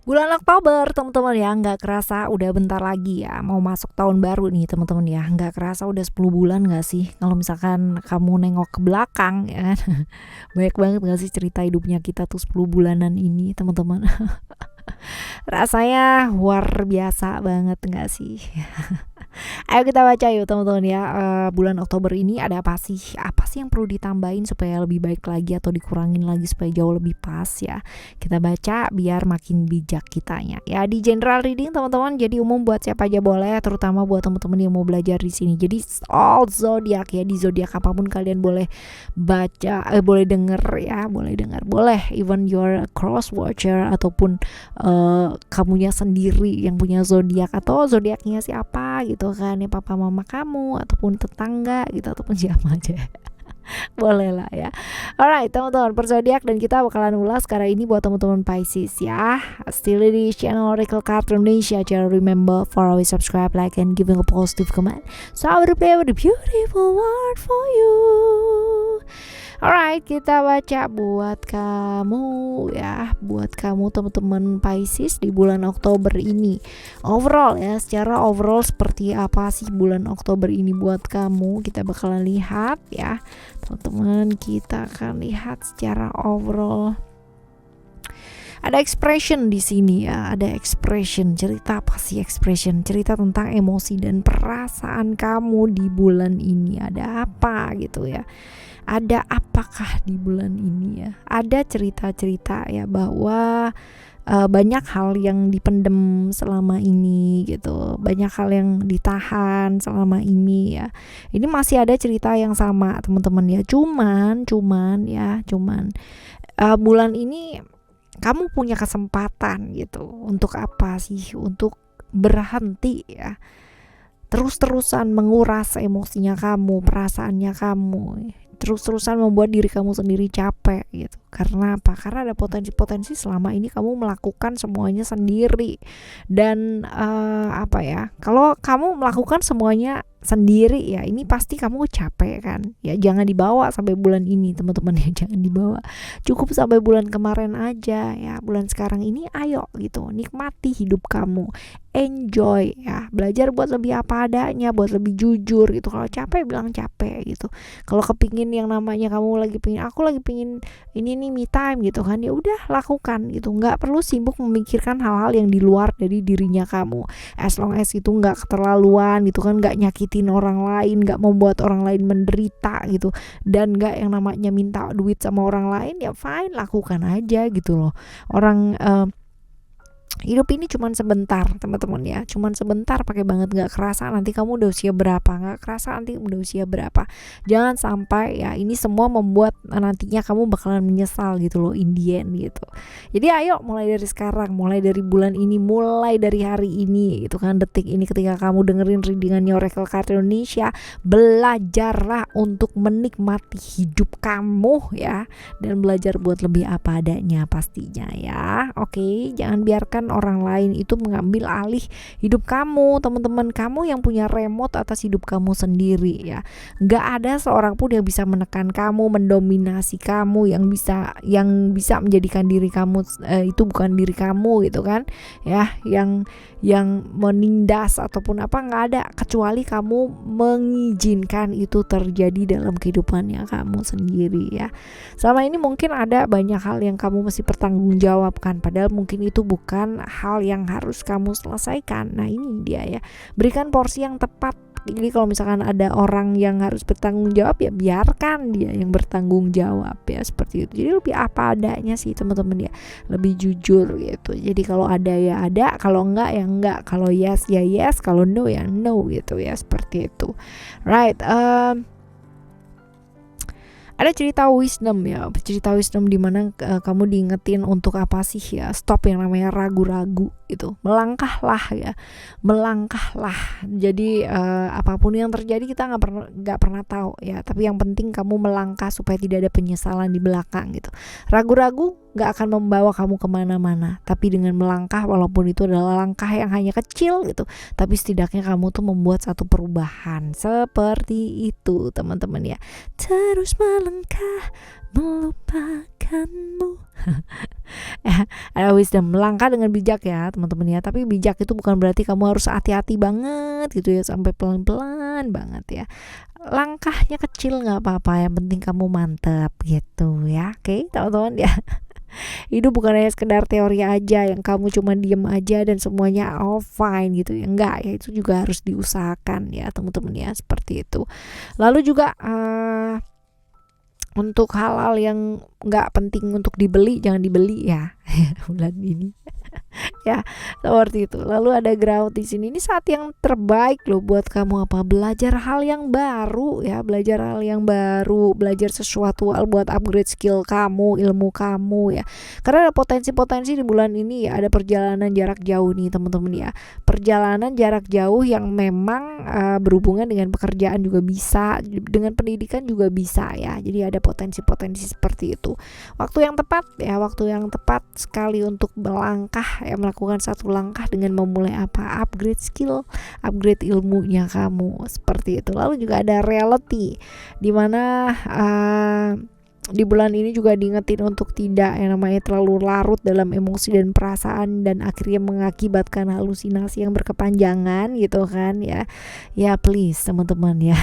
Bulan Oktober teman-teman ya, nggak kerasa udah bentar lagi ya mau masuk tahun baru nih teman-teman ya. Nggak kerasa udah 10 bulan nggak sih? Kalau misalkan kamu nengok ke belakang ya kan, banyak banget nggak sih cerita hidupnya kita tuh 10 bulanan ini teman-teman. Rasanya luar biasa banget nggak sih? Ayo kita baca yuk teman-teman ya. Bulan Oktober ini ada apa sih? Apa sih yang perlu ditambahin supaya lebih baik lagi atau dikurangin lagi supaya jauh lebih pas ya? Kita baca biar makin bijak kitanya. Ya di general reading teman-teman, jadi umum buat siapa aja boleh, terutama buat teman-teman yang mau belajar di sini. Jadi all zodiak ya, di zodiak apapun kalian boleh baca, boleh denger ya, boleh even your cross watcher ataupun kamunya sendiri yang punya zodiak atau zodiaknya siapa gitu kan ya, papa mama kamu ataupun tetangga gitu ataupun siapa aja. Boleh lah ya. Alright teman-teman, per zodiak dan kita bakalan ulas sekarang ini buat teman-teman Pisces ya. Still di channel Oracle Card Indonesia. Jangan remember for always subscribe, like and giving a positive comment, so I will play with a beautiful word for you. Alright, kita baca buat kamu ya, buat kamu teman-teman Pisces di bulan Oktober ini. Overall ya, secara overall seperti apa sih bulan Oktober ini buat kamu? Kita bakalan lihat ya, teman-teman. Kita akan lihat secara overall. Ada expression di sini ya, ada expression. Cerita apa sih expression? Cerita tentang emosi dan perasaan kamu di bulan ini. Ada apa gitu ya? Ada apakah di bulan ini ya? Ada cerita-cerita ya bahwa banyak hal yang dipendem selama ini gitu, banyak hal yang ditahan selama ini ya. Ini masih ada cerita yang sama teman-teman ya. Cuman bulan ini kamu punya kesempatan gitu. Untuk apa sih? Untuk berhenti ya, terus-terusan menguras emosinya kamu, perasaannya kamu, terus-terusan membuat diri kamu sendiri capek gitu. Karena apa? Karena ada potensi-potensi selama ini kamu melakukan semuanya sendiri. Dan apa ya, kalau kamu melakukan semuanya sendiri ya, ini pasti kamu capek kan ya. Jangan dibawa sampai bulan ini teman-teman ya, jangan dibawa, cukup sampai bulan kemarin aja ya. Bulan sekarang ini ayo gitu, nikmati hidup kamu, enjoy ya, belajar buat lebih apa adanya, buat lebih jujur gitu. Kalau capek bilang capek gitu. Kalau kepingin yang namanya kamu lagi pingin, aku lagi pingin ini nih me time gitu kan, ya udah lakukan gitu. Nggak perlu sibuk memikirkan hal-hal yang di luar dari dirinya kamu, as long as itu nggak keterlaluan gitu kan, nggak nyakitin orang lain, nggak membuat orang lain menderita gitu, dan nggak yang namanya minta duit sama orang lain, ya fine, lakukan aja gitu loh. Orang hidup ini cuman sebentar teman-teman ya, cuman sebentar, pakai banget nggak kerasa nanti kamu udah usia berapa, nggak kerasa nanti udah usia berapa. Jangan sampai ya ini semua membuat nantinya kamu bakalan menyesal gitu loh in the end gitu. Jadi ayo mulai dari sekarang, mulai dari bulan ini, mulai dari hari ini gitu kan, detik ini ketika kamu dengerin readingannya Oracle Card Indonesia, belajarlah untuk menikmati hidup kamu ya, dan belajar buat lebih apa adanya pastinya ya. Oke, jangan biarkan orang lain itu mengambil alih hidup kamu teman-teman. Kamu yang punya remote atas hidup kamu sendiri ya. Nggak ada seorang pun yang bisa menekan kamu, mendominasi kamu, yang bisa menjadikan diri kamu itu bukan diri kamu gitu kan ya, yang menindas ataupun apa, nggak ada, kecuali kamu mengizinkan itu terjadi dalam kehidupannya kamu sendiri ya. Selama ini mungkin ada banyak hal yang kamu mesti pertanggungjawabkan, padahal mungkin itu bukan hal yang harus kamu selesaikan. Nah ini dia ya, berikan porsi yang tepat. Jadi kalau misalkan ada orang yang harus bertanggung jawab, ya biarkan dia yang bertanggung jawab ya, seperti itu. Jadi lebih apa adanya sih teman-teman ya, lebih jujur gitu. Jadi kalau ada ya ada, kalau enggak ya enggak, kalau yes ya yes, kalau no ya no gitu ya, seperti itu. Right. Ada cerita wisdom ya, cerita wisdom di mana kamu diingetin untuk apa sih ya, stop yang namanya ragu-ragu gitu, melangkahlah ya, melangkahlah. Jadi apapun yang terjadi kita nggak pernah tahu ya, tapi yang penting kamu melangkah supaya tidak ada penyesalan di belakang gitu. Ragu-ragu nggak akan membawa kamu kemana-mana, tapi dengan melangkah, walaupun itu adalah langkah yang hanya kecil gitu, tapi setidaknya kamu tuh membuat satu perubahan. Seperti itu teman-teman ya, terus melangkah melupakan meninggalkanmu. Ada wisdom, melangkah dengan bijak ya teman-teman ya. Tapi bijak itu bukan berarti kamu harus hati-hati banget gitu ya, sampai pelan-pelan banget ya. Langkahnya kecil nggak apa-apa, yang penting kamu mantep gitu ya. Oke teman-teman ya. Hidup bukan hanya sekedar teori aja yang kamu cuma diem aja dan semuanya all fine gitu ya, enggak ya, itu juga harus diusahakan ya teman-teman ya, seperti itu. Lalu juga untuk hal-hal yang nggak penting untuk dibeli, jangan dibeli ya bulan ini ya, seperti itu. Lalu ada ground di sini, ini saat yang terbaik loh buat kamu apa, belajar hal yang baru ya, belajar hal yang baru, belajar sesuatu hal buat upgrade skill kamu, ilmu kamu ya. Karena ada potensi-potensi di bulan ini ya, ada perjalanan jarak jauh nih teman-teman ya. Perjalanan jarak jauh yang memang berhubungan dengan pekerjaan juga bisa, dengan pendidikan juga bisa ya. Jadi ada potensi-potensi seperti itu. Waktu yang tepat ya, waktu yang tepat sekali untuk melangkah ya, melakukan satu langkah dengan memulai apa, upgrade skill, upgrade ilmunya kamu, seperti itu. Lalu juga ada reality, dimana di bulan ini juga diingetin untuk tidak yang namanya terlalu larut dalam emosi dan perasaan, dan akhirnya mengakibatkan halusinasi yang berkepanjangan gitu kan ya. Ya please teman-teman ya.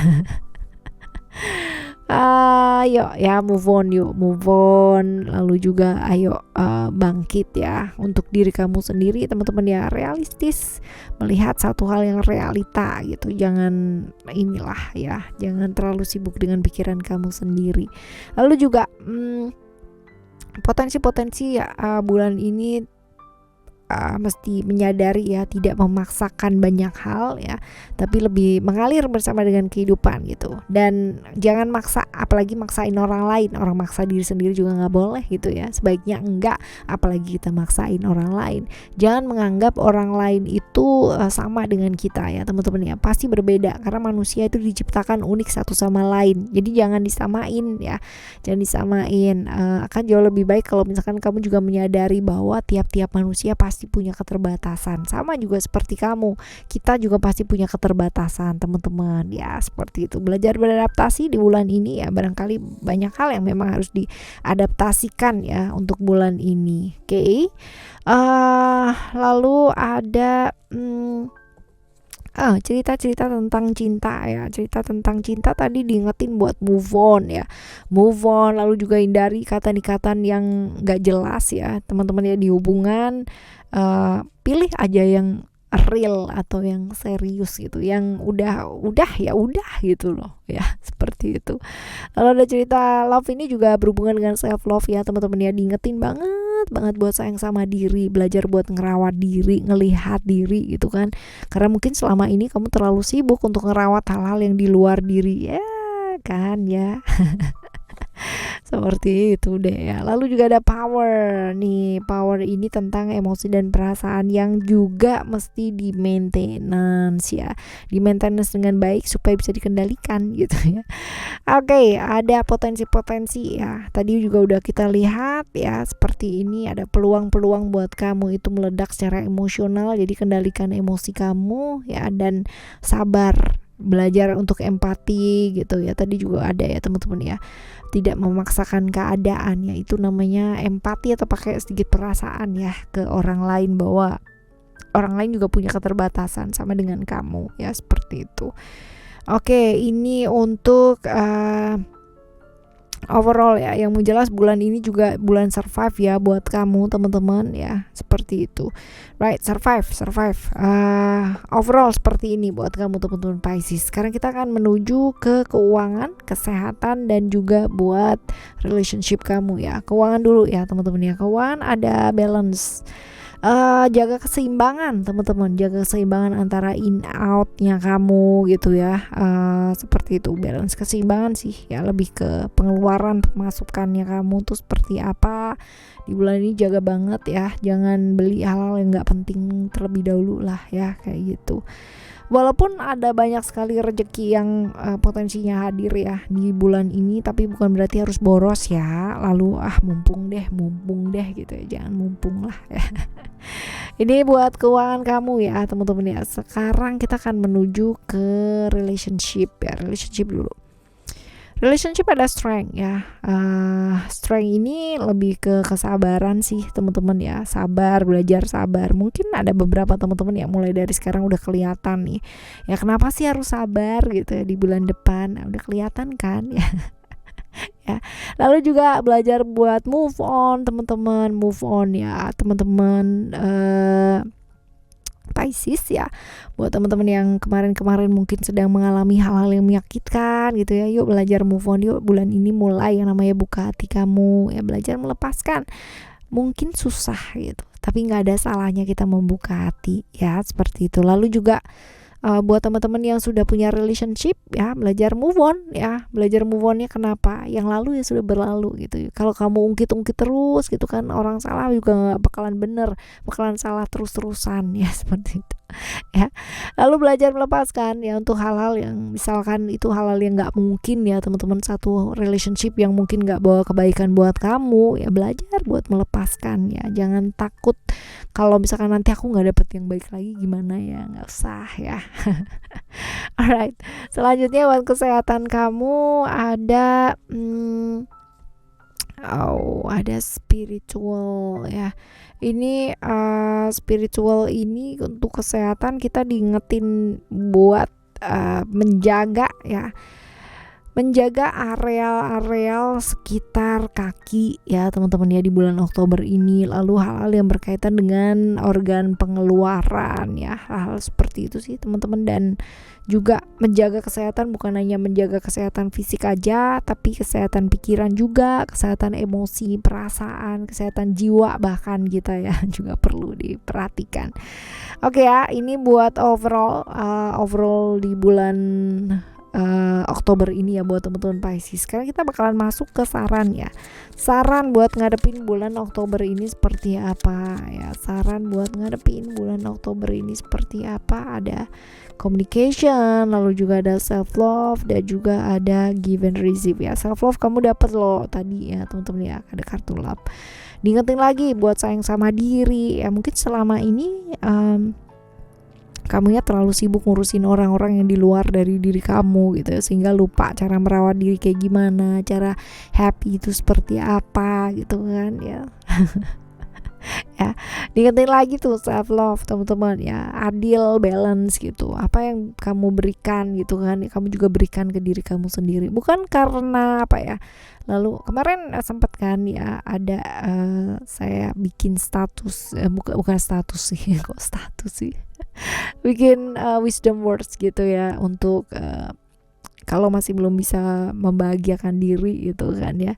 Ayo ya, move on. Lalu juga ayo bangkit ya untuk diri kamu sendiri teman-teman ya, realistis, melihat satu hal yang realita gitu. Jangan inilah ya, jangan terlalu sibuk dengan pikiran kamu sendiri. Lalu juga potensi-potensi ya, bulan ini mesti menyadari ya, tidak memaksakan banyak hal ya, tapi lebih mengalir bersama dengan kehidupan gitu. Dan jangan maksa, apalagi maksain orang lain. Orang maksa diri sendiri juga nggak boleh gitu ya, sebaiknya enggak, apalagi kita maksain orang lain. Jangan menganggap orang lain itu sama dengan kita ya teman-teman ya, pasti berbeda, karena manusia itu diciptakan unik satu sama lain. Jadi jangan disamain ya, jangan disamain. Akan jauh lebih baik kalau misalkan kamu juga menyadari bahwa tiap-tiap manusia pasti punya keterbatasan, sama juga seperti kamu, kita juga pasti punya keterbatasan teman-teman ya, seperti itu. Belajar beradaptasi di bulan ini ya, barangkali banyak hal yang memang harus diadaptasikan ya untuk bulan ini. Oke. Lalu ada cerita-cerita tentang cinta ya. Cerita tentang cinta tadi diingetin buat move on ya, move on. Lalu juga hindari ikatan-ikatan yang gak jelas ya teman-teman ya di hubungan. Pilih aja yang real atau yang serius gitu, yang udah ya udah gitu loh ya, seperti itu. Lalu ada cerita love, ini juga berhubungan dengan self love ya teman-teman ya, diingetin banget buat sayang sama diri, belajar buat ngerawat diri, ngelihat diri gitu kan. Karena mungkin selama ini kamu terlalu sibuk untuk ngerawat hal-hal yang di luar diri ya kan ya. Seperti itu deh ya. Lalu juga ada power nih. Power ini tentang emosi dan perasaan yang juga mesti di maintenance ya, di maintenance dengan baik supaya bisa dikendalikan gitu ya. Oke, ada potensi-potensi ya, tadi juga udah kita lihat ya, seperti ini. Ada peluang-peluang buat kamu itu meledak secara emosional, jadi kendalikan emosi kamu ya, dan sabar, belajar untuk empati gitu ya. Tadi juga ada ya teman-teman ya, tidak memaksakan keadaan ya, itu namanya empati, atau pakai sedikit perasaan ya ke orang lain, bahwa orang lain juga punya keterbatasan sama dengan kamu ya, seperti itu. Oke, ini untuk overall ya, yang jelas bulan ini juga bulan survive ya buat kamu teman-teman ya, seperti itu. Right, survive. Overall seperti ini buat kamu teman-teman Pisces. Sekarang kita akan menuju ke keuangan, kesehatan, dan juga buat relationship kamu ya. Keuangan dulu ya teman-teman ya. Keuangan ada balance. Jaga keseimbangan teman-teman, jaga keseimbangan antara in outnya kamu gitu ya, seperti itu. Balance keseimbangan sih ya, lebih ke pengeluaran pemasukannya kamu tuh seperti apa di bulan ini. Jaga banget ya, jangan beli hal-hal yang nggak penting terlebih dahulu lah ya, kayak gitu. Walaupun ada banyak sekali rezeki yang potensinya hadir ya di bulan ini, tapi bukan berarti harus boros ya. Lalu mumpung deh gitu ya, jangan mumpung lah ya. Ini buat keuangan kamu ya teman-teman ya. Sekarang kita akan menuju ke relationship ya, relationship dulu. Relationship ada strength ya. Strength ini lebih ke kesabaran sih teman-teman ya. Sabar, belajar sabar. Mungkin ada beberapa teman-teman yang mulai dari sekarang udah kelihatan nih. Ya kenapa sih harus sabar gitu ya di bulan depan? Nah, udah kelihatan kan ya. Ya. Lalu juga belajar buat move on teman-teman, move on ya teman-teman. Pisces ya, buat teman-teman yang kemarin-kemarin mungkin sedang mengalami hal-hal yang menyakitkan gitu ya, yuk belajar move on, yuk bulan ini mulai yang namanya buka hati kamu ya, belajar melepaskan. Mungkin susah gitu, tapi nggak ada salahnya kita membuka hati ya, seperti itu. Lalu juga buat teman-teman yang sudah punya relationship ya, belajar move on ya, belajar move onnya kenapa, yang lalu ya sudah berlalu gitu. Kalau kamu ungkit-ungkit terus gitu kan, orang salah juga nggak bakalan bener, bakalan salah terus-terusan ya, seperti itu ya. Lalu belajar melepaskan ya, untuk hal-hal yang misalkan itu hal-hal yang nggak mungkin ya teman-teman, satu relationship yang mungkin nggak bawa kebaikan buat kamu ya, belajar buat melepaskan ya. Jangan takut kalau misalkan nanti aku nggak dapet yang baik lagi gimana ya, nggak usah ya. Alright, selanjutnya buat kesehatan kamu ada ada spiritual ya. Ini spiritual ini untuk kesehatan kita diingetin buat menjaga ya, menjaga areal-areal sekitar kaki ya teman-teman ya di bulan Oktober ini. Lalu hal-hal yang berkaitan dengan organ pengeluaran ya, hal-hal seperti itu sih teman-teman. Dan juga menjaga kesehatan bukan hanya menjaga kesehatan fisik aja, tapi kesehatan pikiran juga, kesehatan emosi, perasaan, kesehatan jiwa bahkan kita ya juga perlu diperhatikan. Oke ya, ini buat overall di bulan Oktober ini ya buat teman-teman Pisces. Sekarang kita bakalan masuk ke saran ya. Saran buat ngadepin bulan Oktober ini seperti apa ya? Saran buat ngadepin bulan Oktober ini seperti apa? Ada communication, lalu juga ada self love, dan juga ada give and receive ya. Self love kamu dapat loh tadi ya teman-teman ya, ada kartu love. Diingetin lagi buat sayang sama diri ya. Mungkin selama ini kamunya terlalu sibuk ngurusin orang-orang yang di luar dari diri kamu gitu ya, sehingga lupa cara merawat diri kayak gimana, cara happy itu seperti apa gitu kan ya. Ya, diingetin lagi tuh self love teman-teman ya, adil, balance gitu. Apa yang kamu berikan gitu kan, kamu juga berikan ke diri kamu sendiri. Bukan karena apa ya. Lalu kemarin sempat kan ya ada saya bikin status, bukan status sih, kok status sih. Bikin wisdom words gitu ya, untuk kalau masih belum bisa membahagiakan diri gitu kan ya,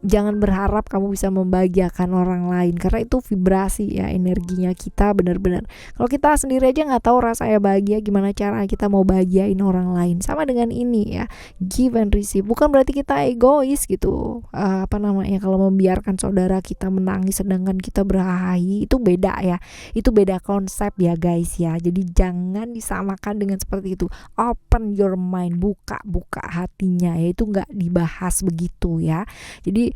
jangan berharap kamu bisa membahagiakan orang lain, karena itu vibrasi ya, energinya kita benar-benar. Kalau kita sendiri aja nggak tahu rasanya bahagia, gimana cara kita mau bahagiain orang lain. Sama dengan ini ya, give and receive. Bukan berarti kita egois gitu, kalau membiarkan saudara kita menangis sedangkan kita berhahi, itu beda ya, itu beda konsep ya guys ya. Jadi jangan disamakan dengan seperti itu. Open your mind, buka hatinya ya, itu nggak dibahas begitu ya. Jadi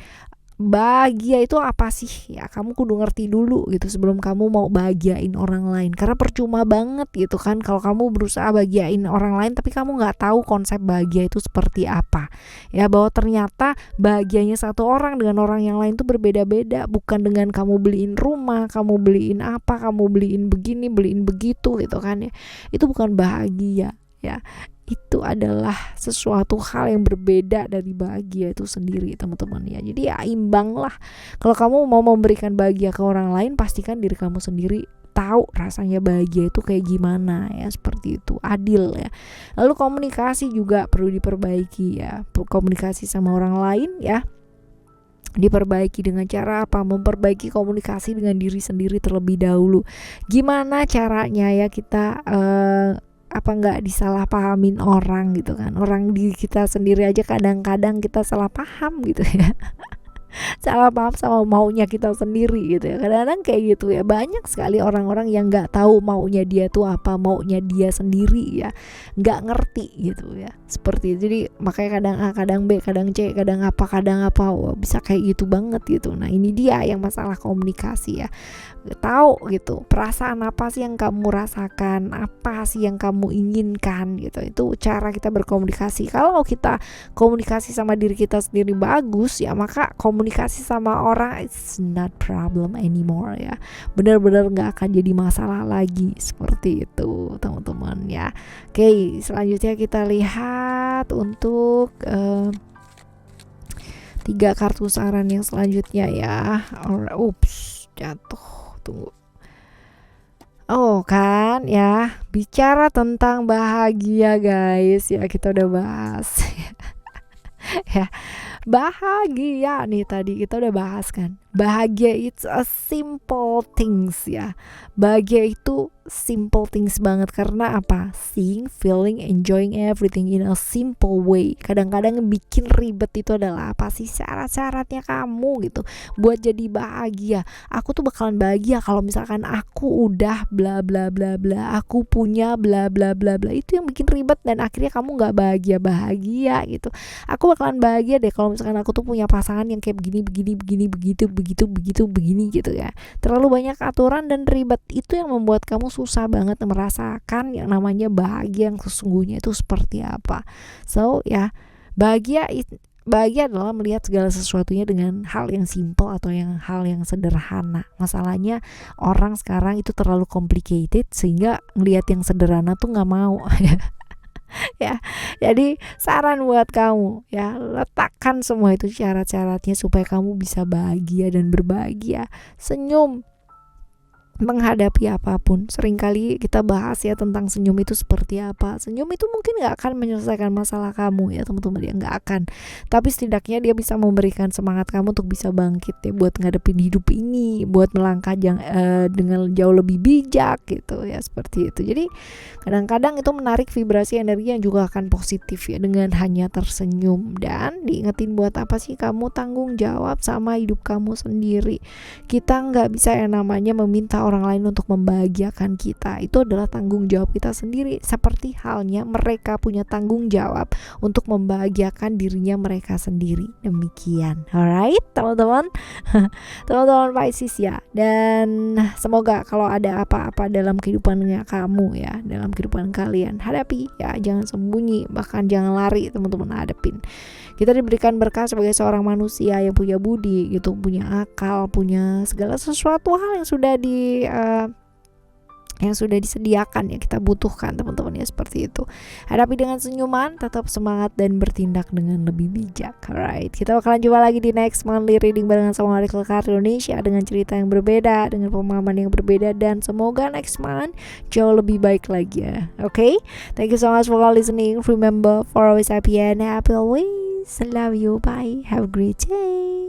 bahagia itu apa sih ya, kamu kudu ngerti dulu gitu sebelum kamu mau bahagiain orang lain. Karena percuma banget gitu kan kalau kamu berusaha bahagiain orang lain tapi kamu nggak tahu konsep bahagia itu seperti apa ya, bahwa ternyata bahagianya satu orang dengan orang yang lain itu berbeda-beda. Bukan dengan kamu beliin rumah, kamu beliin apa, kamu beliin begini, beliin begitu gitu kan ya, itu bukan bahagia ya. Itu adalah sesuatu hal yang berbeda dari bahagia itu sendiri teman-teman ya. Jadi ya imbang lah. Kalau kamu mau memberikan bahagia ke orang lain, pastikan diri kamu sendiri tahu rasanya bahagia itu kayak gimana ya, seperti itu, adil ya. Lalu komunikasi juga perlu diperbaiki ya, komunikasi sama orang lain ya, diperbaiki dengan cara apa? Memperbaiki komunikasi dengan diri sendiri terlebih dahulu. Gimana caranya ya kita nggak disalahpahamin orang gitu kan. Orang di kita sendiri aja kadang-kadang kita salah paham gitu ya. salah paham sama maunya kita sendiri gitu ya. Kadang-kadang kayak gitu ya, banyak sekali orang-orang yang nggak tahu maunya dia tuh apa, maunya dia sendiri ya, nggak ngerti gitu ya, seperti itu. Jadi makanya kadang A kadang B kadang C kadang apa, wah, bisa kayak gitu banget gitu. Nah ini dia yang masalah komunikasi ya, tahu gitu perasaan apa sih yang kamu rasakan, apa sih yang kamu inginkan gitu. Itu cara kita berkomunikasi. Kalau kita komunikasi sama diri kita sendiri bagus ya, maka komunikasi sama orang it's not problem anymore ya, benar-benar nggak akan jadi masalah lagi, seperti itu teman-teman ya. Oke, selanjutnya kita lihat untuk 3 kartu saran yang selanjutnya ya. Ups, jatuh. Tunggu. Oh kan ya, bicara tentang bahagia guys ya, kita udah bahas ya. Bahagia nih tadi kita udah bahas kan. Bahagia it's a simple things ya. Bahagia itu simple things banget, karena apa? Seeing, feeling, enjoying everything in a simple way. Kadang-kadang yang bikin ribet itu adalah apa sih syarat-syaratnya kamu gitu buat jadi bahagia. Aku tuh bakalan bahagia kalau misalkan aku udah bla bla bla bla, aku punya bla bla bla bla. Itu yang bikin ribet dan akhirnya kamu nggak bahagia gitu. Aku bakalan bahagia deh kalau misalkan aku tuh punya pasangan yang kayak begini begini gitu ya. Terlalu banyak aturan dan ribet itu yang membuat kamu susah banget merasakan yang namanya bahagia yang sesungguhnya itu seperti apa. So ya, bahagia adalah melihat segala sesuatunya dengan hal yang simple atau hal yang sederhana. Masalahnya orang sekarang itu terlalu complicated sehingga ngelihat yang sederhana tuh nggak mau ya. Jadi saran buat kamu ya, letakkan semua itu syarat-syaratnya supaya kamu bisa bahagia dan berbahagia. Senyum menghadapi apapun. Seringkali kita bahas ya tentang senyum itu seperti apa. Senyum itu mungkin gak akan menyelesaikan masalah kamu ya teman-teman, ya gak akan, tapi setidaknya dia bisa memberikan semangat kamu untuk bisa bangkit ya, buat ngadepin hidup ini, buat melangkah dengan jauh lebih bijak gitu ya, seperti itu. Jadi kadang-kadang itu menarik vibrasi energi yang juga akan positif ya, dengan hanya tersenyum. Dan diingetin buat apa sih kamu tanggung jawab sama hidup kamu sendiri. Kita gak bisa yang namanya meminta orang lain untuk membahagiakan kita. Itu adalah tanggung jawab kita sendiri, seperti halnya mereka punya tanggung jawab untuk membahagiakan dirinya mereka sendiri. Demikian. Alright teman-teman teman-teman Pisces ya. Dan semoga kalau ada apa-apa dalam kehidupannya kamu ya, dalam kehidupan kalian, hadapi ya, jangan sembunyi, bahkan jangan lari teman-teman, hadapin. Kita diberikan berkah sebagai seorang manusia yang punya budi gitu, punya akal, punya segala sesuatu hal yang sudah disediakan ya, kita butuhkan teman-teman ya, seperti itu. Hadapi dengan senyuman, tetap semangat dan bertindak dengan lebih bijak. Alright, kita bakalan jumpa lagi di next monthly reading barengan sama Oracle Card Indonesia, dengan cerita yang berbeda, dengan pemahaman yang berbeda, dan semoga next month jauh lebih baik lagi ya. Okay, thank you so much for listening. Remember, for always happy and happy always. Love you, bye, have a great day.